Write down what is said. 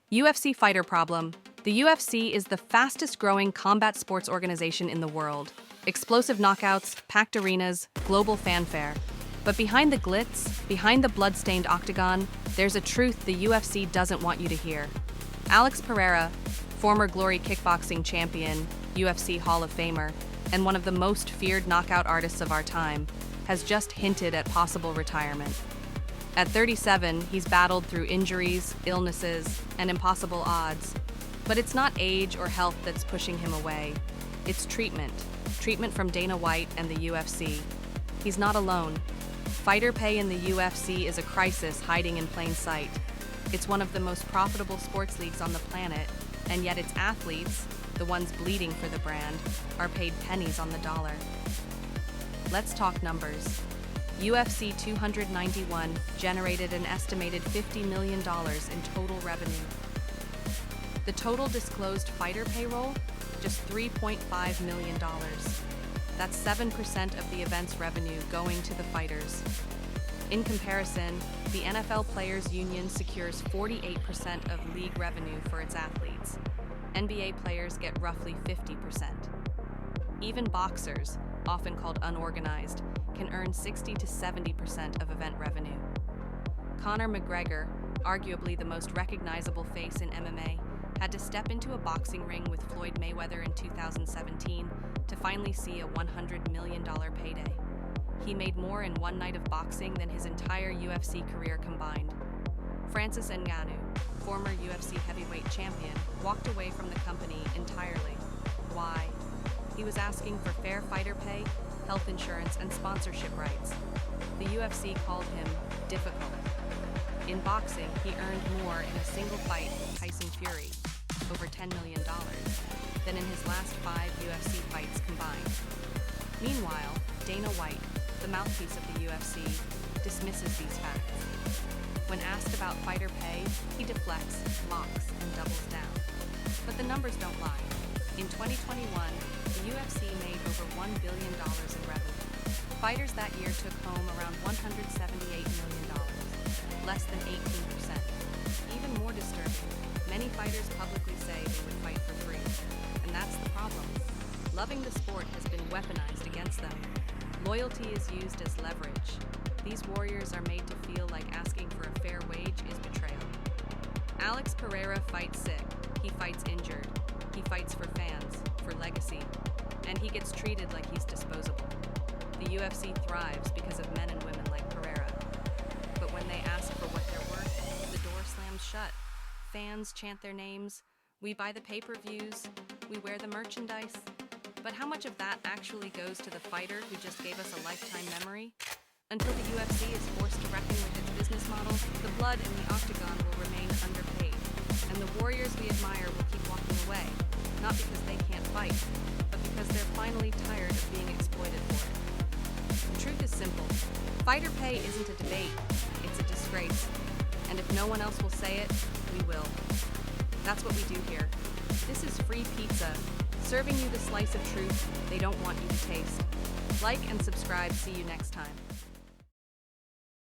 UFC fighter problem. The UFC is the fastest growing combat sports organization in the world. Explosive knockouts, packed arenas, global fanfare. But behind the glitz, behind the blood-stained octagon, there's a truth the UFC doesn't want you to hear. Alex Pereira, former Glory kickboxing champion, UFC Hall of Famer, and one of the most feared knockout artists of our time, has just hinted at possible retirement. At 37, he's battled through injuries, illnesses, and impossible odds. But it's not age or health that's pushing him away. It's treatment. Treatment from Dana White and the UFC. He's not alone. Fighter pay in the UFC is a crisis hiding in plain sight. It's one of the most profitable sports leagues on the planet, and yet its athletes, the ones bleeding for the brand, are paid pennies on the dollar. Let's talk numbers. UFC 291 generated an estimated $50 million in total revenue. The total disclosed fighter payroll? Just $3.5 million. That's 7% of the event's revenue going to the fighters. In comparison, the NFL Players Union secures 48% of league revenue for its athletes. NBA players get roughly 50%. Even boxers, often called unorganized, can earn 60 to 70% of event revenue. Conor McGregor, arguably the most recognizable face in MMA, had to step into a boxing ring with Floyd Mayweather in 2017 to finally see a $100 million payday. He made more in one night of boxing than his entire UFC career combined. Francis Ngannou, former UFC heavyweight champion, walked away from the company entirely. Why? He was asking for fair fighter pay, health insurance, and sponsorship rights. The UFC called him difficult. In boxing, he earned more in a single fight with Tyson Fury, over $10 million, than in his last 5 UFC fights combined. Meanwhile, Dana White, the mouthpiece of the UFC, dismisses these facts. When asked about fighter pay, he deflects, mocks, and doubles down. But the numbers don't lie. In 2021, the UFC made over $1 billion in revenue. Fighters that year took home around $178 million, less than 18%. Even more disturbing, many fighters publicly say they would fight for free. And that's the problem. Loving the sport has been weaponized against them. Loyalty is used as leverage. These warriors are made to feel like asking for a fair wage is betrayal. Alex Pereira fights sick. He fights injured. He fights for fans, for legacy, and he gets treated like he's disposable. The UFC thrives because of men and women like Pereira. But when they ask for what they're worth, the door slams shut. Fans chant their names. We buy the pay-per-views. We wear the merchandise. But how much of that actually goes to the fighter who just gave us a lifetime memory? Until the UFC is forced to reckon with its business model, the blood in the octagon will remain underpaid, and the warriors we admire will keep walking away, not because they can't fight, but because they're finally tired of being exploited for it. The truth is simple. Fighter pay isn't a debate, it's a disgrace. And if no one else will say it, we will. That's what we do here. This is FreePizza, serving you the slice of truth they don't want you to taste. Like and subscribe. See you next time.